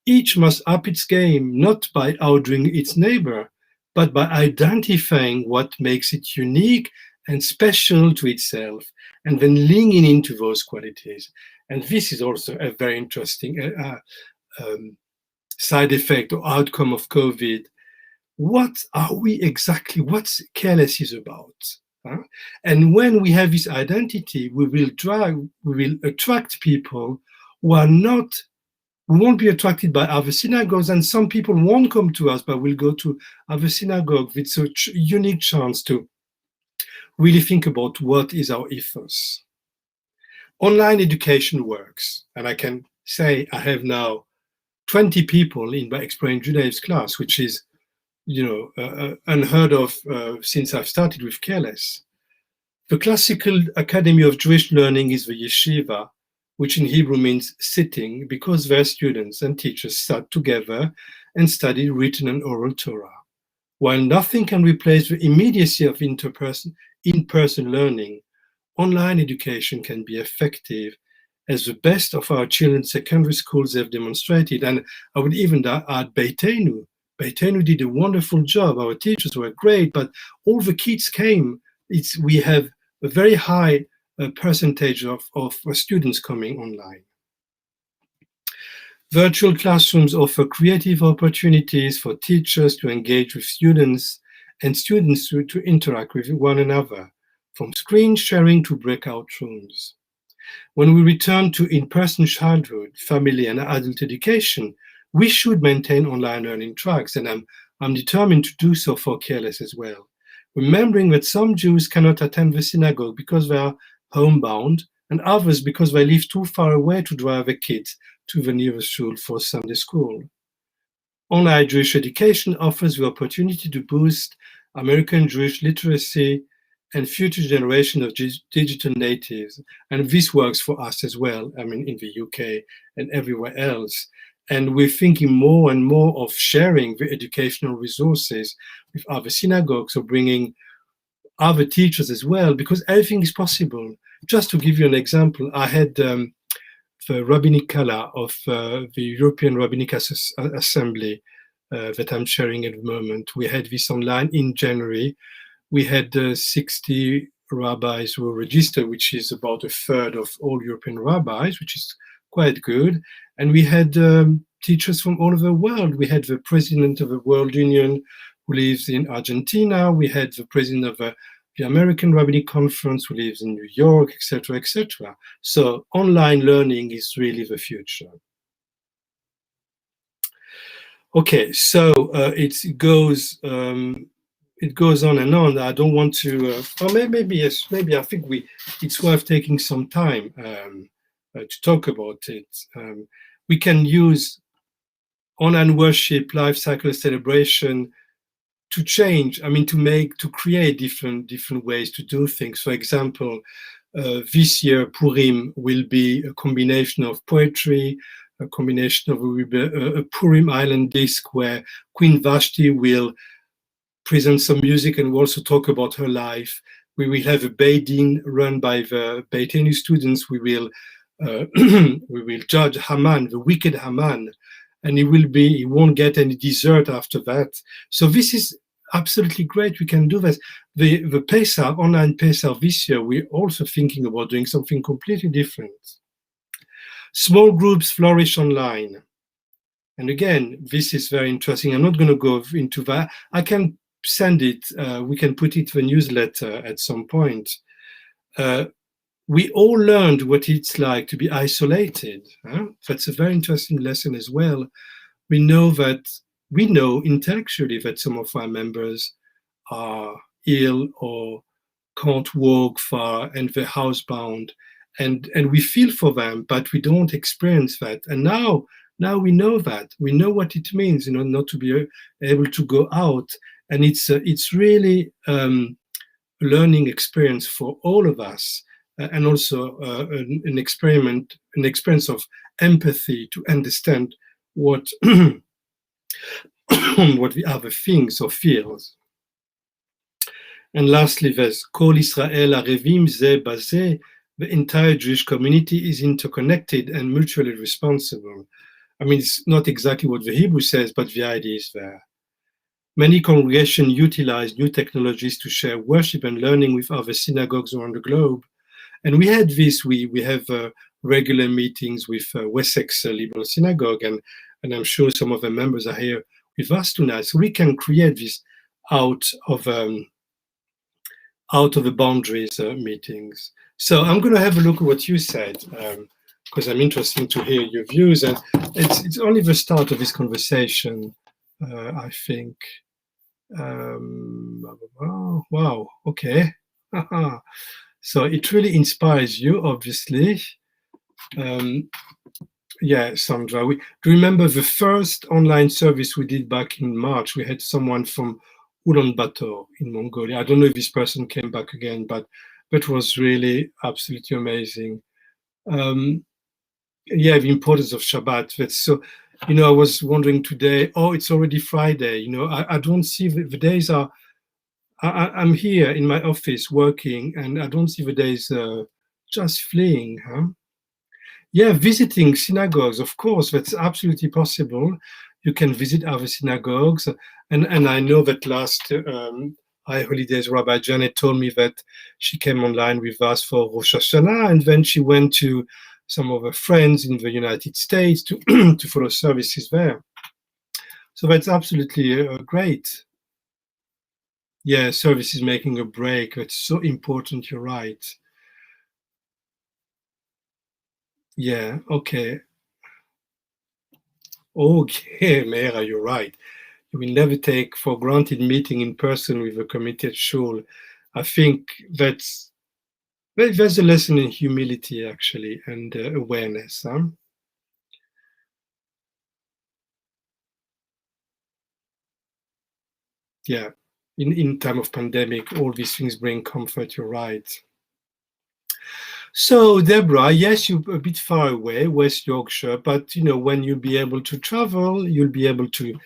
Each must up its game, not by outdoing its neighbor, but by identifying what makes it unique and special to itself, and then leaning into those qualities. And this is also a very interesting side effect or outcome of COVID. What are we exactly, what's KLS is about? And when we have this identity, we will attract people who are not, we won't be attracted by other synagogues, and some people won't come to us, but will go to other synagogues. It's a unique chance to really think about what is our ethos. Online education works, and I can say I have now 20 people in my Exploring Judaism class, which is, unheard of since I've started with KLS. The classical Academy of Jewish Learning is the yeshiva, which in Hebrew means sitting, because their students and teachers sat together and studied written and oral Torah. While nothing can replace the immediacy of in-person learning, online education can be effective, as the best of our children's secondary schools have demonstrated. And I would even add Beitenu. Beitenu did a wonderful job. Our teachers were great, but all the kids came. We have a very high percentage of students coming online. Virtual classrooms offer creative opportunities for teachers to engage with students and students to interact with one another, from screen sharing to breakout rooms. When we return to in-person childhood, family, and adult education, we should maintain online learning tracks, and I'm determined to do so for KLS as well. Remembering that some Jews cannot attend the synagogue because they are homebound, and others because they live too far away to drive their kids to the nearest shul for Sunday school. Online Jewish education offers the opportunity to boost American Jewish literacy and future generation of digital natives. And this works for us as well, I mean, in the UK and everywhere else. And we're thinking more and more of sharing the educational resources with other synagogues or bringing other teachers as well, because everything is possible. Just to give you an example, I had the rabbinic kala of the European Rabbinic Assembly that I'm sharing at the moment. We had this online in January. We had 60 rabbis who were registered, which is about a third of all European rabbis, which is quite good. And we had teachers from all over the world. We had the president of the World Union who lives in Argentina. We had the president of the American Rabbinic Conference who lives in New York, etc., etc. So online learning is really the future. Okay, so it goes on and on. I don't want to, or maybe yes, maybe I think it's worth taking some time to talk about it. We can use online worship, life cycle celebration change, to create different ways to do things. For example, this year Purim will be a combination of poetry, a combination of a Purim Island disc where Queen Vashti will present some music and we'll also talk about her life. We will have a Beit Din run by the Beitenu students. We will judge Haman, the wicked Haman, and he won't get any dessert after that. So this is absolutely great. We can do this. The Pesach, online Pesach this year, we're also thinking about doing something completely different. Small groups flourish online. And again, this is very interesting. I'm not going to go into that. I can send it. We can put it to a newsletter at some point. We all learned what it's like to be isolated. That's a very interesting lesson as well. We know intellectually that some of our members are ill or can't walk far and they're housebound, and we feel for them, but we don't experience that. And now we know that. We know what it means, not to be able to go out. And it's really a learning experience for all of us, and also an experience of empathy to understand what what the other thinks or feels. And lastly, there's Kol Israel Arevim Ze Bazeh. The entire Jewish community is interconnected and mutually responsible. It's not exactly what the Hebrew says, but the idea is there. Many congregations utilize new technologies to share worship and learning with other synagogues around the globe. And we had this, we have regular meetings with Wessex Liberal Synagogue, and I'm sure some of the members are here with us tonight. So we can create this out of the boundaries meetings. So I'm going to have a look at what you said, because I'm interested to hear your views. And it's only the start of this conversation, I think. Wow, okay. So it really inspires you, obviously. Yeah, Sandra, do you remember the first online service we did back in March? We had someone from Ulaanbaatar in Mongolia. I don't know if this person came back again, but it was really absolutely amazing. Yeah, the importance of Shabbat. That's so, I was wondering today, it's already Friday. I don't see the days are, I'm here in my office working, and I don't see the days just fleeing, huh? Yeah, visiting synagogues, of course, that's absolutely possible. You can visit other synagogues. And I know that last High Holidays, Rabbi Janet told me that she came online with us for Rosh Hashanah, and then she went to some of her friends in the United States to, to follow services there. So that's absolutely great. Yeah, services making a break. That's so important, you're right. Yeah, okay. Okay, Meira, you're right. You will never take for granted meeting in person with a committed shul. I think there's a lesson in humility, actually, and awareness. Huh? Yeah, in time of pandemic, all these things bring comfort, you're right. So, Deborah, yes, you're a bit far away, West Yorkshire, but when you'll be able to travel, you'll be able to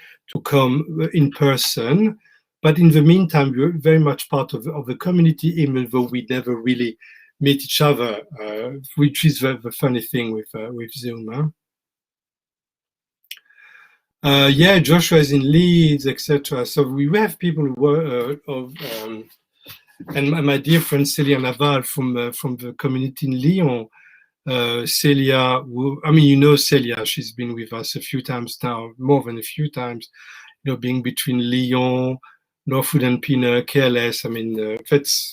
come in person. But in the meantime, you're very much part of the community, even though we never really meet each other, which is the funny thing with Zoom. Huh? Yeah, Joshua is in Leeds, etc. So we have people who were and my dear friend Celia Naval from the community in Lyon. Celia, Celia, she's been with us a few times now, more than a few times, being between Lyon, Northwood and Pinner, KLS.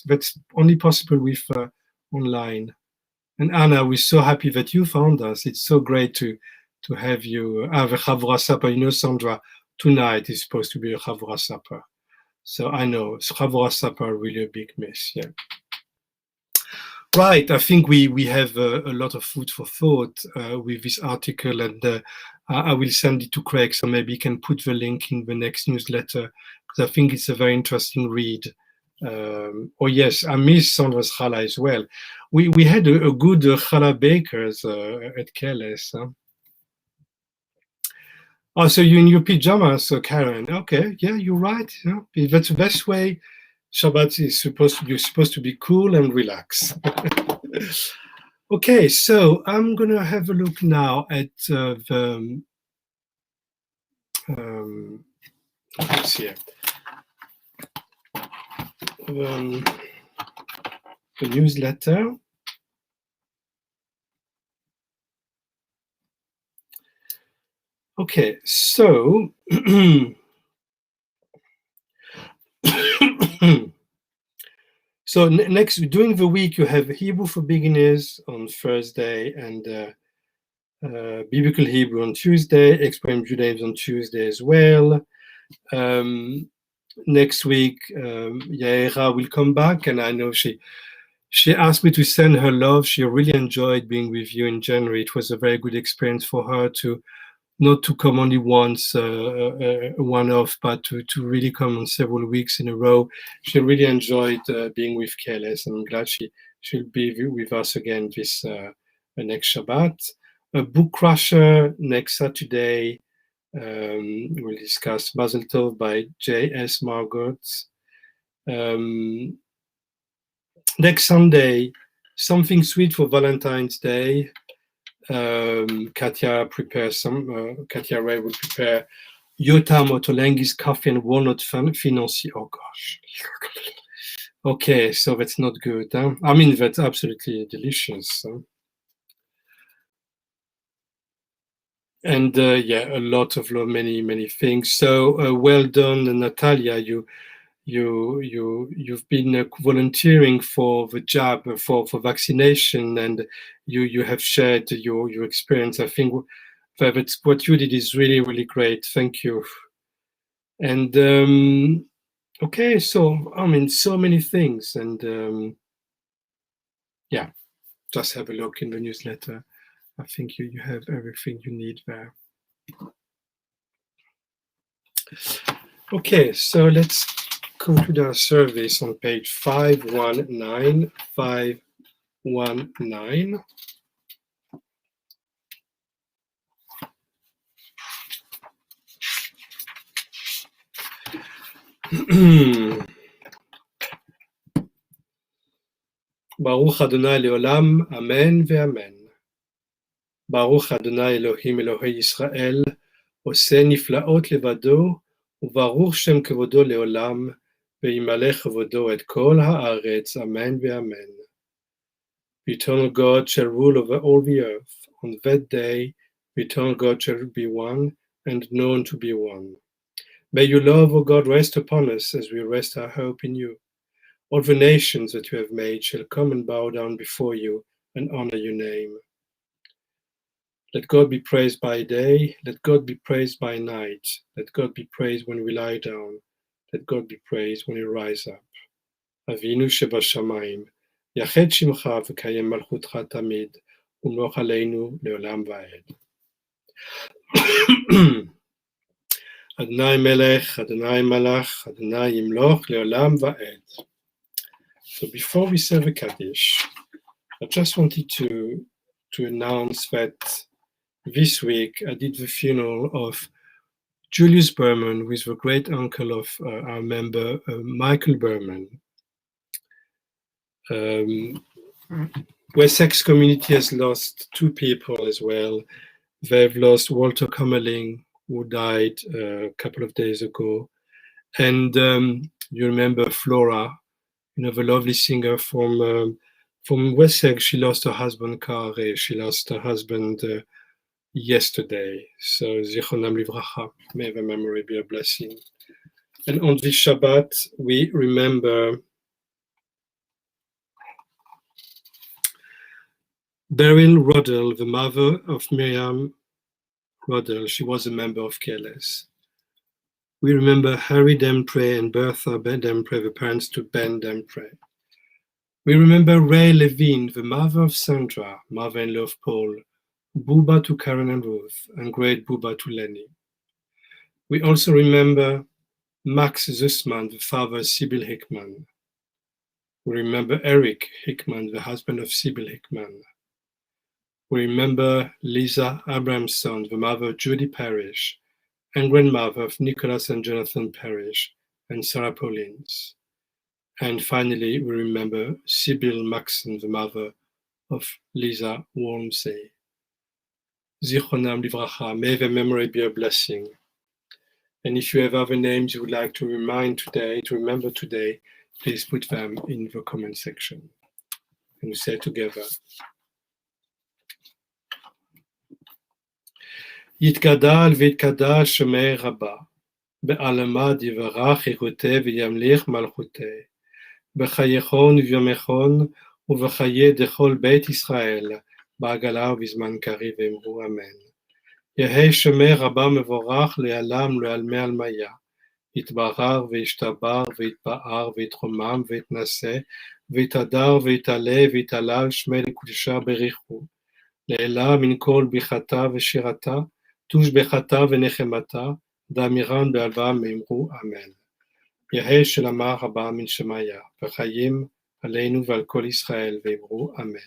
That's only possible with online. And Anna, we're so happy that you found us. It's so great to have you have a Chavura Supper. Sandra, tonight is supposed to be a Chavura Supper. So I know Chavura Supper really a big miss. Yeah. Right. I think we have a lot of food for thought with this article, and I will send it to Craig, so maybe he can put the link in the next newsletter, because I think it's a very interesting read. Oh yes, I miss Sandra's challah as well. We had a good challah bakers at Keles. Huh? Oh, so you're in your pajamas, Karen? Okay, yeah, you're right. Yeah. That's the best way. Shabbat is you're supposed to be cool and relax. Okay, so I'm gonna have a look now at let's see here. The newsletter. Okay, so so next during the week you have Hebrew for Beginners on Thursday and Biblical Hebrew on Tuesday, Exploring Judaism on Tuesday as well. Next week, Yaira will come back, and I know she asked me to send her love. She really enjoyed being with you in January. It was a very good experience for her to not to come only once, one-off, but to really come on several weeks in a row. She really enjoyed being with Keles, and I'm glad she'll be with us again this next Shabbat. A book crusher next Saturday. We'll discuss Mazel Tov by J.S. Margot. Next Sunday, something sweet for Valentine's Day. Katia Ray will prepare Yotam Ottolenghi's coffee and walnut financier. Oh gosh. Okay, so that's not good. Huh? I mean, that's absolutely delicious. Huh? And yeah, a lot of many things. So well done, Natalia. You've been volunteering for the jab for vaccination, and you have shared your experience. I think that's what you did is really great. Thank you. And okay, so I mean, so many things, and yeah, just have a look in the newsletter. I think you have everything you need there. Okay, so let's conclude our service on page 519. 519. Baruch Adonai Leolam, Amen ve'Amen. Baruch Adonai Elohim Elohei Yisrael, Oseh niflaot levado, ubaruch Shem kevodo leolam, ve'yimaleh kevodo et kol haaretz, Amen ve'Amen. The eternal God shall rule over all the earth. On that day, the eternal God shall be one, and known to be one. May your love, O God, rest upon us as we rest our hope in you. All the nations that you have made shall come and bow down before you and honor your name. Let God be praised by day, let God be praised by night, let God be praised when we lie down, let God be praised when we rise up. Avinu shebashamayim, yached shimcha v'kayem malchutcha tamid, umloch aleinu leolam va'ed. Adonai melech, Adonai malach, Adonai yimloch leolam va'ed. So before we say the Kaddish, I just wanted to announce that this week I did the funeral of Julius Berman, who is the great uncle of our member Michael Berman. Wessex community has lost two people as well. They've lost Walter Kammerling, who died a couple of days ago, and you remember Flora, the lovely singer from Wessex. She lost her husband Kare. She lost her husband yesterday. So Zichronam Livracha, may the memory be a blessing. And on this Shabbat, we remember Beryl Roddell, the mother of Miriam Roddell. She was a member of Keles. We remember Harry Dempre and Bertha Dempre, the parents to Ben Dempre. We remember Ray Levine, the mother of Sandra, mother-in-law of Paul, Buba to Karen and Ruth, and great Buba to Lenny. We also remember Max Zussman, the father of Sybil Hickman. We remember Eric Hickman, the husband of Sybil Hickman. We remember Lisa Abramson, the mother of Judy Parrish, and grandmother of Nicholas and Jonathan Parrish, and Sarah Paulins. And finally, we remember Sybil Maxon, the mother of Lisa Wormsey. Zichronam livracha, may their memory be a blessing. And if you have other names you would like to remember today, please put them in the comment section. And we say together, יתגדל ויתקדש שמי רבה, בעלמא יברך יחותה וימליך מלכותה, בחייכון וביומכון ובחיי דכל בית ישראל, בעגלה ובזמן קריב ואמרו אמן. יהי שמי רבה מבורך לעלם ולעלמי עלמיה, יתברר וישתבר ויתפאר ויתחומם ויתנשא ויתהדר ויתעלה ויתעלל שמי לקודשה בריחו, לעילה מן כל ביחתה ושירתה, תושבחתה ונחמתה, דאמירן בעלווה מאמרו אמן. יהי שלמה רבה מן שמיה, וחיים עלינו ועל כל ישראל ואמרו אמן.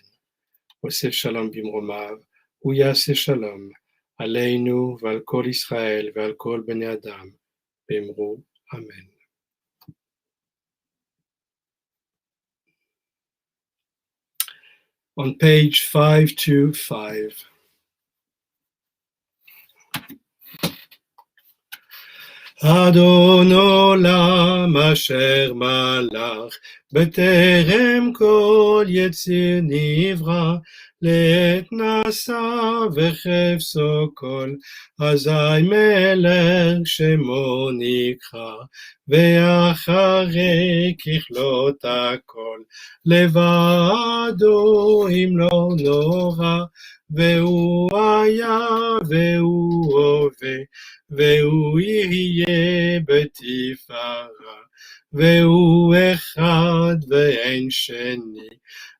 עושה שלום במרומיו, הוא יעשה שלום עלינו ועל כל ישראל ועל כל בני אדם, ואמרו אמן. On page 525. אדון עולם אשר מלך בטרם כל יציר נברא, לעת נשא וחפצו כל, אזי מלך שמו נקרא, ואחרי ככלות הכל, לבדו אם לא נורא, והוא היה והוא הווה, והוא יהיה בתפארה, והוא אחד ואין שני,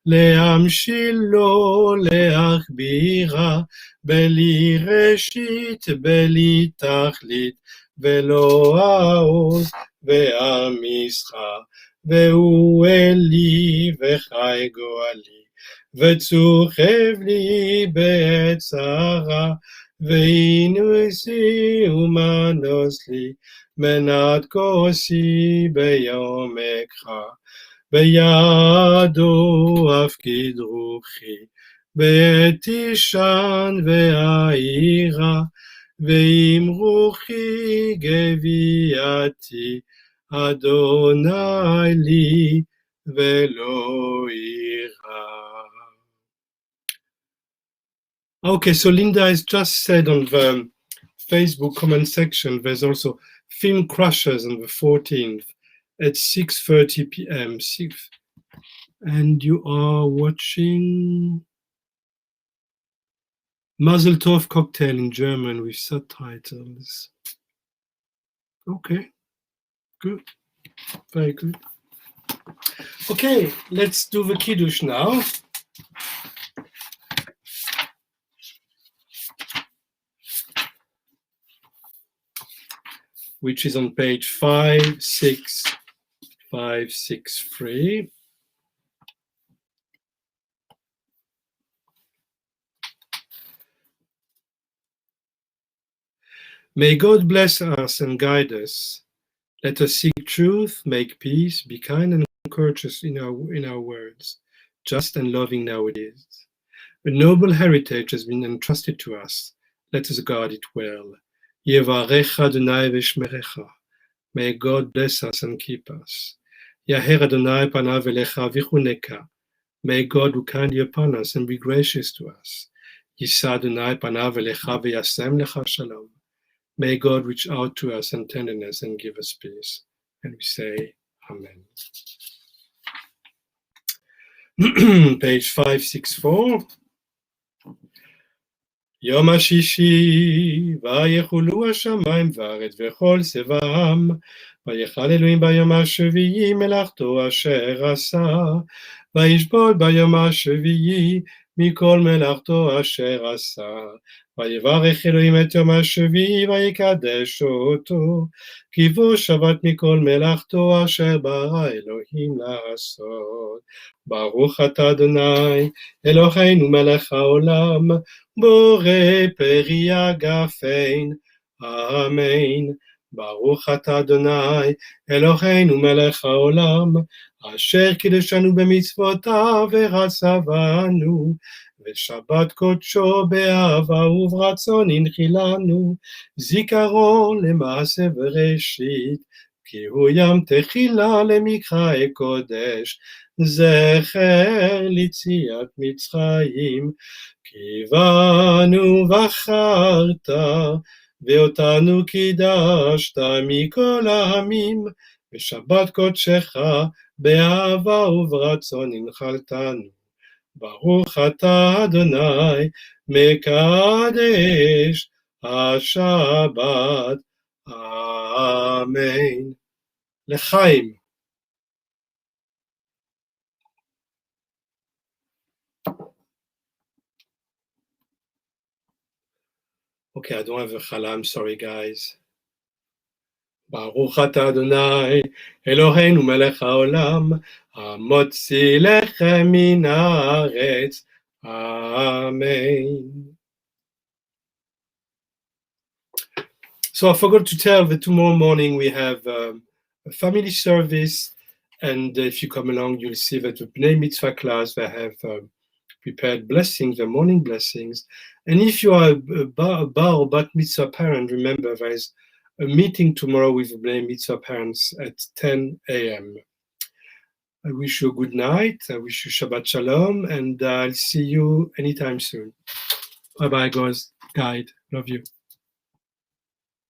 להמשילו להכבירה, בלי ראשית בלי תכלית, ולא העוז והמסחר, והוא אלי וחי גואלי, וצוחב לי בעת צרה, ואינוסי ומנוס לי, מנת כוסי ביום אקחה, בידו אפקיד רוחי, בעת תישן והעירה, ועם רוחי גוויעתי, אדוני לי ולא יירא. Okay, so Linda has just said on the Facebook comment section, there's also Film Crushers on the 14th at 6:30 p.m. And you are watching Mazel Tov Cocktail in German with subtitles. Okay, good, very good. Okay, let's do the Kiddush now. Which is on page 56563. May God bless us and guide us. Let us seek truth, make peace, be kind and courteous in our words, just and loving nowadays. A noble heritage has been entrusted to us. Let us guard it well. Yevarech Adonai v'shmerecha. May God bless us and keep us. Yaher Adonai panav elecha v'chuneka. May God look kindly upon us and be gracious to us. Yisa Adonai panav elecha v'yasem lecha shalom. May God reach out to us in tenderness and give us peace. And we say, Amen. Page 564. יום השישי, ויחולו השמיים וארץ וכל סבם, ויחל אלוהים ביום השביעי מלאכתו אשר עשה, וישבות ביום השביעי מכל מלאכתו אשר עשה, ויברך אלוהים את יום השביעי ויקדש אותו, כי בו שבת מכל מלאכתו אשר ברא אלוהים לעשות. ברוך אתה אדוני אלוהינו מלך העולם, בורא פרי הגפן, אמן. ברוך אתה אדוני אלוהינו מלך העולם, אשר קידשנו במצוותיו ורצה בנו, ושבת קודשו באהבה וברצון הנחילנו, זיכרון למעשה בראשית, כי הוא ים תחילה למקרא קודש, זכר ליציאת מצרים, כי בנו בחרת, ואותנו קידשת מכל העמים, ושבת קודשך באהבה וברצון הנחלתנו. ברוך אתה אדוני מקדש השבת, אמן. לחיים. Okay, I don't have a challah, I'm sorry guys. ברוך אתה אדוני אלוהינו מלך העולם, המוציא לחם מן הארץ, amen. So I forgot to tell that tomorrow morning we have a family service, and if you come along you'll see that the Bnei Mitzvah class, they have prepared blessings, the morning blessings. And if you are a bar or bat mitzvah parent, remember there is a meeting tomorrow with the Bnei Mitzvah parents at 10 a.m. I wish you a good night. I wish you Shabbat shalom, and I'll see you anytime soon. Bye-bye, guys. Love you.